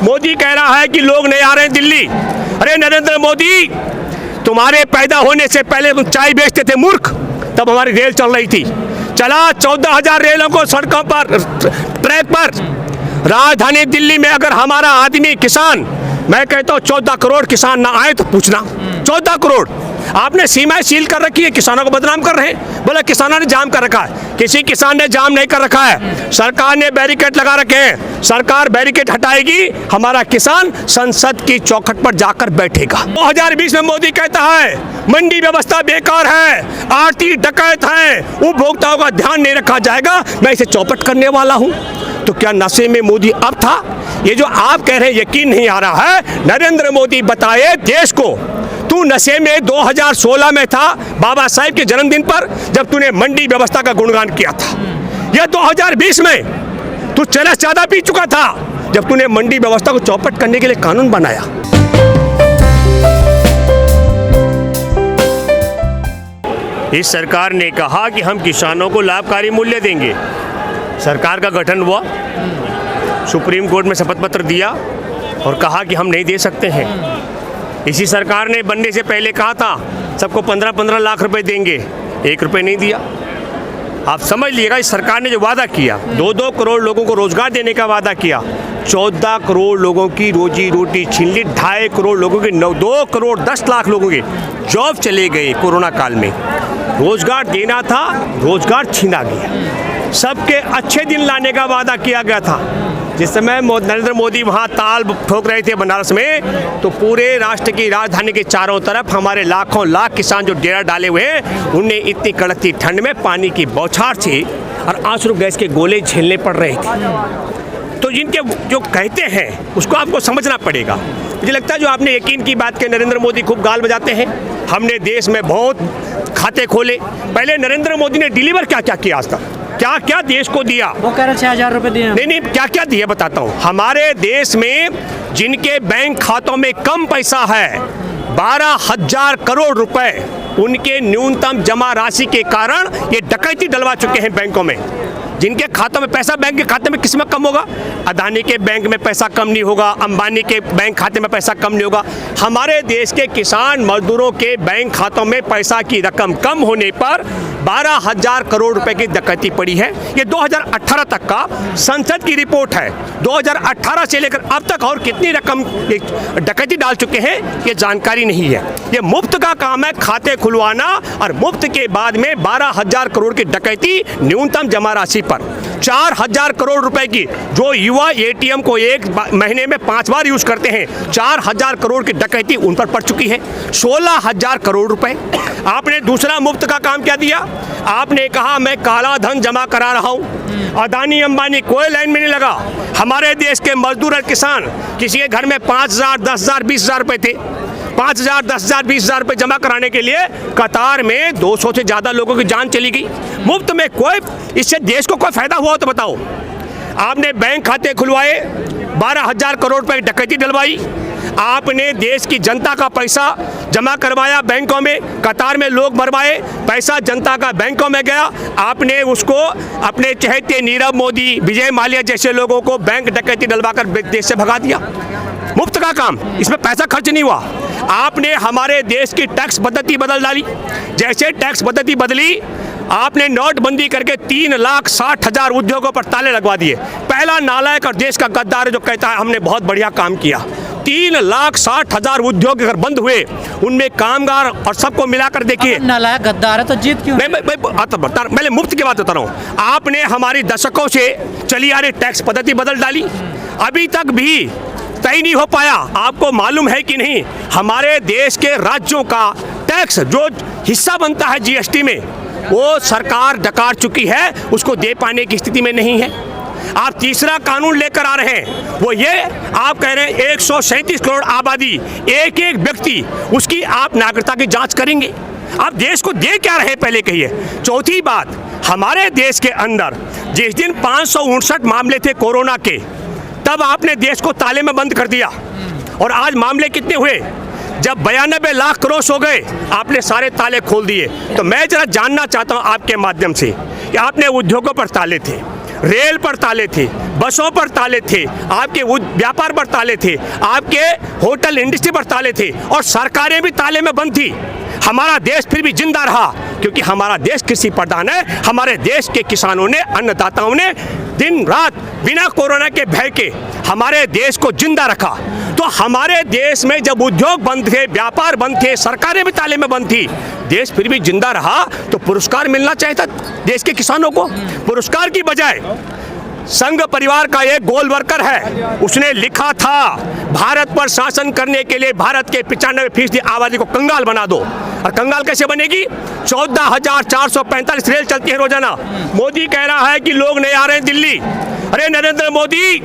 मोदी कह रहा है कि लोग नहीं आ रहे हैं दिल्ली। अरे नरेंद्र मोदी, तुम्हारे पैदा होने से पहले तुम चाय बेचते थे मूर्ख, तब हमारी रेल चल रही थी। चला 14,000 रेलों को सड़कों पर, ट्रैक पर। राजधानी दिल्ली में अगर हमारा आदमी किसान, मैं कहता हूँ 14 करोड़ किसान ना आए तो पूछना। 14 करोड़ आपने सीमाएं सील कर रखी है, किसानों को बदनाम कर रहे हैं। बोला किसानों ने जाम कर रखा है, किसी किसान ने जाम नहीं कर रखा है, सरकार ने बैरिकेड लगा रखे हैं। सरकार बैरिकेड हटाएगी, हमारा किसान संसद की चौखट पर जाकर बैठेगा। 2020 में मोदी कहता है मंडी व्यवस्था बेकार है, आरती डकैत है, उपभोक्ताओं का ध्यान नहीं रखा जाएगा, मैं इसे चौपट करने वाला हूँ। तो क्या नशे में मोदी अब था? ये जो आप कह रहे हैं यकीन नहीं आ रहा है। नरेंद्र मोदी बताए देश को, तू नशे में 2016 में था, बाबा साहेब के जन्मदिन पर, जब तूने मंडी व्यवस्था का गुणगान किया था। यह 2020 में तू चरस ज्यादा पी चुका था, जब तूने मंडी व्यवस्था को चौपट करने के लिए कानून बनाया। इस सरकार ने कहा कि हम किसानों को लाभकारी मूल्य देंगे। सरकार का गठन हुआ, सुप्रीम कोर्ट में शपथ पत्र दिया और कहा कि हम नहीं दे सकते हैं। इसी सरकार ने बनने से पहले कहा था सबको 15-15 लाख रुपए देंगे, 1 रुपये नहीं दिया। आप समझ लीजिएगा, इस सरकार ने जो वादा किया, 2-2 करोड़ लोगों को रोजगार देने का वादा किया, 14 करोड़ लोगों की रोजी रोटी छीन ली, 2.5 करोड़ लोगों की 2 करोड़ 10 लाख लोगों के जॉब चले गए। कोरोना काल में रोजगार देना था, रोजगार छीना गया। सबके अच्छे दिन लाने का वादा किया गया था। जिस समय नरेंद्र मोदी वहाँ ताल ठोक रहे थे बनारस में, तो पूरे राष्ट्र की राजधानी के चारों तरफ हमारे लाखों लाख किसान जो डेरा डाले हुए हैं, उन्हें इतनी कड़कती ठंड में पानी की बौछार से और आंसू गैस के गोले झेलने पड़ रहे थे। तो जिनके जो कहते हैं उसको आपको समझना पड़ेगा। मुझे लगता है जो आपने यकीन की बात की, नरेंद्र मोदी खूब गाल बजाते हैं। हमने देश में बहुत खाते खोले। पहले नरेंद्र मोदी ने डिलीवर क्या क्या किया आज तक, क्या क्या देश को दिया? वो कह रहे 6,000 रुपए दिए। नहीं, क्या क्या दिया बताता हूँ। हमारे देश में जिनके बैंक खातों में कम पैसा है, 12,000 करोड़ रुपए उनके न्यूनतम जमा राशि के कारण ये डकैती डलवा चुके हैं बैंकों में। जिनके खातों में पैसा, बैंक के खाते में किस में कम होगा? अदानी के बैंक में पैसा कम नहीं होगा, अंबानी के बैंक खाते में पैसा कम नहीं होगा। हमारे देश के किसान मजदूरों के बैंक खातों में पैसा की रकम कम होने पर 12,000 करोड़ रुपए की डकैती पड़ी है। ये 2018 तक का संसद की रिपोर्ट है। 2018 से लेकर अब तक और कितनी रकम डकैती डाल चुके हैं ये जानकारी नहीं है। ये मुफ्त का काम है, खाते खुलवाना, और मुफ्त के बाद में 12,000 करोड़ की डकैती न्यूनतम जमा राशि पर। 4,000 करोड़ रुपए की जो युवा एटीएम को एक महीने में 5 बार यूज करते हैं, 4,000 करोड़ की डकैती उन पर पड़ चुकी है। 16,000 करोड़ रुपए। आपने दूसरा मुफ्त का काम क्या दिया? आपने कहा मैं काला धन जमा करा रहा हूं। अदानी अंबानी कोई लाइन में नहीं लगा। हमारे देश के मजदूर और किसान, किसी के घर में 5,000, 10,000, 20,000 रुपए थे, 5,000, 10,000, 20,000 रुपए जमा कराने के लिए कतार में 200 से ज्यादा लोगों की जान चली गई। मुफ्त में कोई, इससे देश को कोई फायदा हुआ तो बताओ? आपने बैंक खाते खुलवाए, 12,000 करोड़ रुपए की डकैती डलवाई। आपने देश की जनता का पैसा जमा करवाया बैंकों में, कतार में लोग मरवाए, पैसा जनता का बैंकों में गया। आपने उसको अपने चहेते नीरव मोदी, विजय माल्या जैसे लोगों को बैंक डकैती डलवाकर देश से भगा दिया। मुफ्त का काम, इसमें पैसा खर्च नहीं हुआ। आपने हमारे देश की टैक्स पद्धति बदल डाली। जैसे टैक्स पद्धति बदली, आपने नोटबंदी करके 3,60,000 उद्योगों पर ताले लगवा दिए। पहला नालायक और देश का गद्दार है जो कहता है हमने बहुत बढ़िया काम किया। 3,60,000 उद्योग अगर बंद हुए, उनमें कामगार और सबको मिलाकर देखिए। नालायक गद्दार है तो जीत क्यों? मैं मुफ्त की बात बता रहा हूँ। आपने हमारी दशकों से चली आ रही टैक्स पद्धति बदल डाली, अभी तक भी तय नहीं हो पाया। आपको मालूम है कि नहीं, हमारे देश के राज्यों का टैक्स जो हिस्सा बनता है जीएसटी में, वो सरकार डकार चुकी है, उसको दे पाने की स्थिति में नहीं है। आप तीसरा कानून लेकर आ रहे हैं, वो ये आप कह रहे हैं 137 करोड़ आबादी, एक एक व्यक्ति उसकी आप नागरिकता की जांच करेंगे। आप देश को दे क्या रहे पहले कहिए। चौथी बात, हमारे देश के अंदर जिस दिन 559 मामले थे कोरोना के, तब आपने देश को ताले में बंद कर दिया। और आज मामले कितने हुए? जब 92 लाख क्रॉस हो गए, आपने सारे ताले खोल दिए। तो मैं जरा जानना चाहता हूं आपके माध्यम से कि आपने उद्योगों पर ताले थे, रेल पर ताले थे, बसों पर ताले थे, आपके व्यापार पर ताले थे, आपके होटल इंडस्ट्री पर ताले थे और सरकारें भी ताले में बंद थी। हमारा देश फिर भी जिंदा रहा क्योंकि हमारा देश कृषि प्रधान है। हमारे देश के किसानों ने, अन्नदाताओं ने दिन रात बिना कोरोना के भय के हमारे देश को जिंदा रखा। तो हमारे देश में जब उद्योग बंद थे, व्यापार बंद थे, सरकारें भी ताले में बंद थी, देश फिर भी जिंदा रहा। तो पुरस्कार मिलना चाहिए था देश के किसानों को। पुरस्कार की बजाय संघ परिवार का एक गोल वर्कर है, उसने लिखा था भारत पर शासन करने के लिए भारत के 95% आबादी को कंगाल बना दो। और कंगाल कैसे बनेगी? 14,445 रेल चलती है रोजाना। मोदी कह रहा है कि लोग नहीं आ रहे हैं दिल्ली। अरे नरेंद्र मोदी,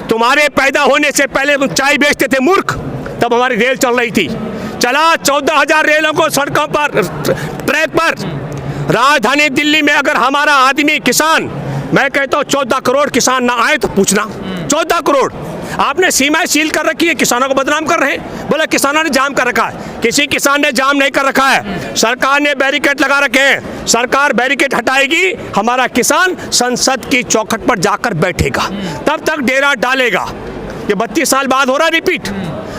तुम्हारे पैदा होने से पहले तुम चाय बेचते थे मूर्ख, तब हमारी रेल चल रही थी। चला 14,000 रेलों को सड़कों पर, ट्रैक पर। राजधानी दिल्ली में अगर हमारा आदमी किसान, मैं कहता हूँ 14 करोड़ किसान ना आए तो पूछना। 14 करोड़ आपने सीमाएं सील कर रखी है, किसानों को बदनाम कर रहे हैं। बोला किसानों ने जाम कर रखा है, किसी किसान ने जाम नहीं कर रखा है, सरकार ने बैरिकेड लगा रखे हैं। सरकार बैरिकेड हटाएगी, हमारा किसान संसद की चौखट पर जाकर बैठेगा, तब तक डेरा डालेगा। ये 32 साल बाद हो रहा है रिपीट।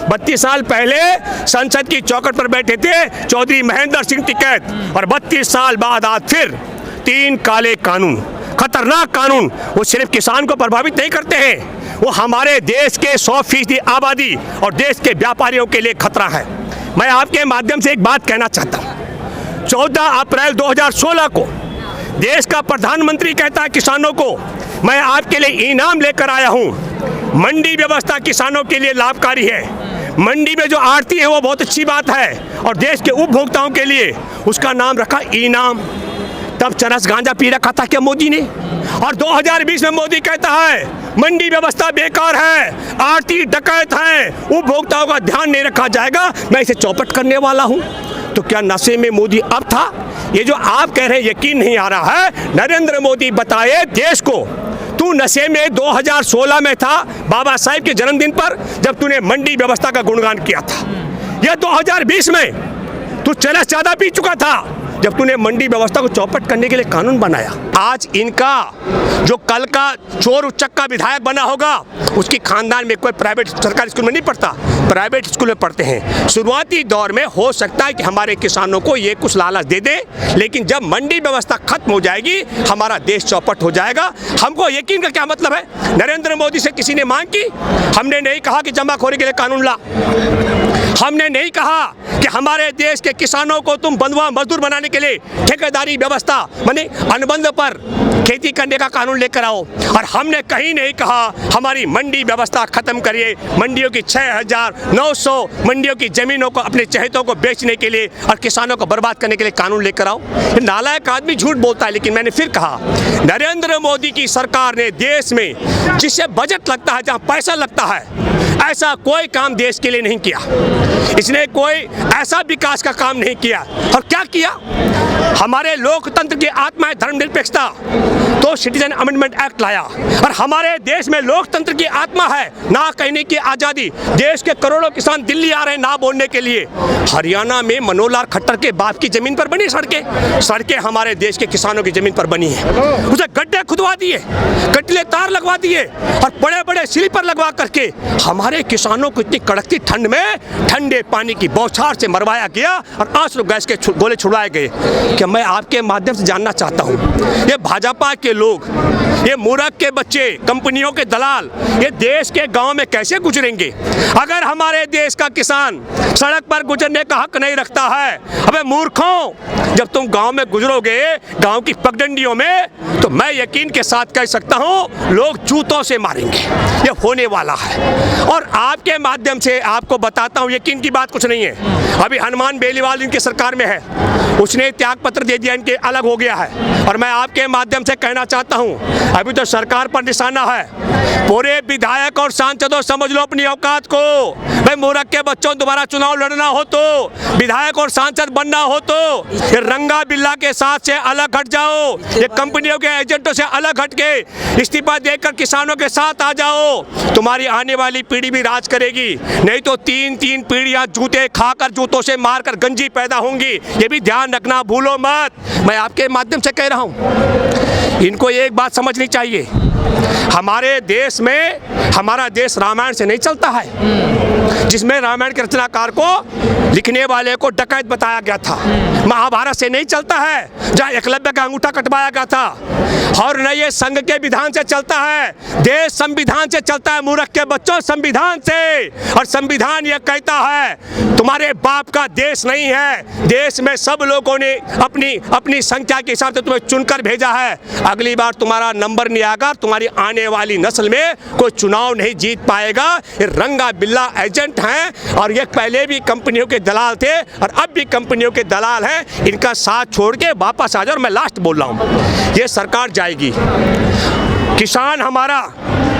32 साल पहले संसद की चौखट पर बैठे थे चौधरी महेंद्र सिंह टिकैत, और 32 साल बाद आज फिर 3 काले कानून, खतरनाक कानून। वो सिर्फ किसान को प्रभावित नहीं करते हैं, वो हमारे देश के 100% आबादी और देश के व्यापारियों के लिए खतरा है। मैं आपके माध्यम से एक बात कहना चाहता हूँ। 14 अप्रैल 2016 को देश का प्रधानमंत्री कहता है किसानों को, मैं आपके लिए इनाम लेकर आया हूँ। मंडी व्यवस्था किसानों के लिए लाभकारी है। मंडी में जो आड़ती है वो बहुत अच्छी बात है, और देश के उपभोक्ताओं के लिए उसका नाम रखा इनाम। तब चरस गांजा पी रखा था क्या मोदी ने? और 2020 में मोदी कहता है मंडी व्यवस्था बेकार है, आरती डकैत है, उपभोक्ताओं का ध्यान नहीं रखा जाएगा, मैं इसे चौपट करने वाला हूं। तो क्या नशे में मोदी अब था? ये जो आप कह रहे हैं यकीन नहीं आ रहा है। नरेंद्र मोदी बताए देश को, तू नशे में 2016 में था बाबा साहेब के जन्मदिन पर, जब तूने मंडी व्यवस्था का गुणगान किया था। यह 2020 में तू चरस ज्यादा पी चुका था जब तूने मंडी व्यवस्था को चौपट करने के लिए कानून बनाया। आज इनका जो कल का चोर उच्चक्का विधायक बना होगा, उसकी खानदान में कोई प्राइवेट सरकारी स्कूल में नहीं पढ़ता, प्राइवेट स्कूल में पढ़ते हैं। शुरुआती दौर में हो सकता है कि हमारे किसानों को ये कुछ लालच दे दे, लेकिन जब मंडी व्यवस्था खत्म हो जाएगी हमारा देश चौपट हो जाएगा। हमको यकीन का क्या मतलब है? नरेंद्र मोदी से किसी ने मांग की? हमने नहीं कहा कि जमाखोरी के लिए कानून ला, हमने नहीं कहा कि हमारे देश के किसानों को तुम बंधुआ मजदूर बनाने के लिए ठेकेदारी व्यवस्था माने अनुबंध पर खेती करने का कानून लेकर आओ, और हमने कहीं नहीं कहा हमारी मंडी व्यवस्था खत्म करिए। मंडियों की 6,900 मंडियों की जमीनों को अपने चहेतों को बेचने के लिए और किसानों को बर्बाद करने के लिए कानून लेकर आओ। नालायक आदमी झूठ बोलता है, लेकिन मैंने फिर कहा नरेंद्र मोदी की सरकार ने देश में जिससे बजट लगता है, जहाँ पैसा लगता है, ऐसा कोई काम देश के लिए नहीं किया। इसने कोई ऐसा विकास का काम नहीं किया। और क्या किया? हमारे लोकतंत्र की आत्मा है धर्मनिरपेक्षता, तो सिटीजन अमेंडमेंट एक्ट लाया। और हमारे देश में लोकतंत्र की आत्मा है ना कहने की आज़ादी। देश के करोड़ों किसान दिल्ली आ रहे हैं ना बोलने के लिए। हरियाणा में मनोहर लाल खट्टर के बाप की जमीन पर बनी सड़कें हमारे देश के किसानों की जमीन पर बनी है। उसे गड्ढे खुदवा दिए, कटले तार लगवा दिए और बड़े बड़े स्लीपर लगवा करके हमारे किसानों को इतनी कड़कती ठंड में ठंडे पानी की बौछार से मरवाया गया और आंसू गैस के गोले छुड़वाए गए। क्या मैं आपके माध्यम से जानना चाहता हूँ, ये भाजपा के लोग, ये मूर्ख के बच्चे, कंपनियों के दलाल, ये देश के गांव में कैसे गुजरेंगे? अगर हमारे देश का किसान सड़क पर गुजरने का हक नहीं रखता है, अबे मूर्खों, जब तुम गांव में गुजरोगे गांव की पगडंडियों में, तो मैं यकीन के साथ कह सकता हूं लोग जूतों से मारेंगे। ये होने वाला है। और आपके माध्यम से आपको बताता हूं, यकीन की बात कुछ नहीं है। अभी हनुमान बेलीवाल इनकी सरकार में है, उसने त्याग पत्र दे दिया, इनके अलग हो गया है। और मैं आपके माध्यम से कहना चाहता हूं, अभी तो सरकार पर निशाना है। पूरे विधायक और सांसदों समझ लो अपनी औकात को। भाई मूर्ख के बच्चों, दोबारा चुनाव लड़ना हो तो, विधायक और सांसद बनना हो तो ये रंगा बिल्ला के साथ से अलग हट जाओ। ये कंपनियों के एजेंटों से अलग हट के इस्तीफा देकर किसानों के साथ आ जाओ। तुम्हारी आने वाली पीढ़ी भी राज करेगी, नहीं तो 3-3 पीढ़ियां जूते खाकर, जूतों से मारकर गंजी पैदा होंगी। ये भी ध्यान रखना, भूलो मत। मैं आपके माध्यम से कह रहा हूँ, इनको एक बात समझनी चाहिए, हमारे देश में, हमारा देश रामायण से नहीं चलता है, जिसमें रामायण के रचनाकार को, लिखने वाले को डकैत बताया गया था। महाभारत से नहीं चलता है, जहाँ एकलव्य का अंगूठा कटवाया गया था। और न ये संघ के विधान से चलता है, देश संविधान से चलता है। मूर्ख के बच्चों, संविधान से। और संविधान ये कहता है तुम्हारे बाप का देश नहीं है, देश में सब लोगों ने अपनी अपनी संख्या के हिसाब से तुम्हें चुनकर भेजा है। अगली बार तुम्हारा नंबर नहीं आएगा, तुम्हारी आने वाली नस्ल में कोई चुनाव नहीं जीत पाएगा। ये रंगा बिल्ला एजेंट हैं और ये पहले भी कंपनियों के दलाल थे और अब भी कंपनियों के दलाल हैं। इनका साथ छोड़ के वापस आ जाओ। और मैं लास्ट बोल रहा हूँ, ये सरकार जाएगी, किसान हमारा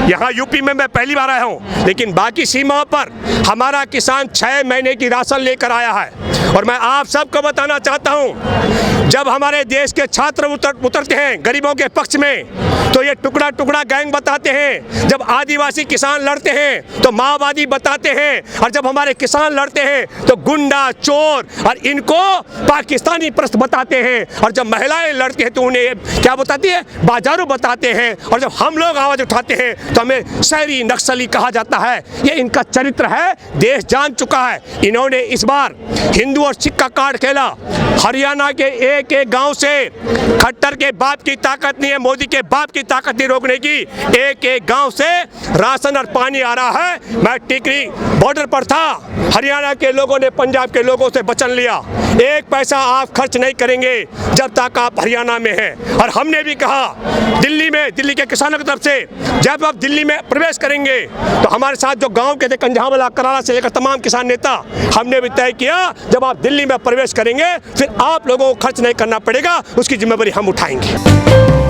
यहाँ यूपी में मैं पहली बार आया हूँ, लेकिन बाकी सीमाओं पर हमारा किसान 6 महीने की राशन लेकर आया है। और मैं आप सबको बताना चाहता हूँ, जब हमारे देश के छात्र उतरते हैं गरीबों के पक्ष में, तो ये टुकड़ा टुकड़ा गैंग बताते हैं। जब आदिवासी किसान लड़ते हैं तो माओवादी बताते हैं, और जब हमारे किसान लड़ते हैं तो गुंडा, चोर और इनको पाकिस्तानी प्रस्त बताते हैं। और जब महिलाएं लड़ती हैं तो उन्हें क्या बताती है, बाजारू बताते हैं। और जब हम लोग आवाज़ उठाते हैं तो हमें शहरी नक्सली कहा जाता है। ये इनका चरित्र है, देश जान चुका है। इन्होंने इस बार हिंदू और सिख का कार्ड खेला। हरियाणा के एक एक गांव से खट्टर के बाप की ताकत नहीं है, मोदी के बाप की ताकत नहीं रोकने की। एक एक गांव से राशन और पानी आ रहा है। मैं टिकरी बॉर्डर पर था, हरियाणा के लोगों ने पंजाब के लोगों से वचन लिया, 1 पैसा आप खर्च नहीं करेंगे जब तक आप हरियाणा में हैं। और हमने भी कहा दिल्ली में, दिल्ली के किसानों की तरफ से, जब आप दिल्ली में प्रवेश करेंगे तो हमारे साथ जो गांव के थे, कंझावला, कराला से लेकर तमाम किसान नेता, हमने भी तय किया जब आप दिल्ली में प्रवेश करेंगे फिर आप लोगों को खर्च नहीं करना पड़ेगा, उसकी जिम्मेदारी हम उठाएंगे।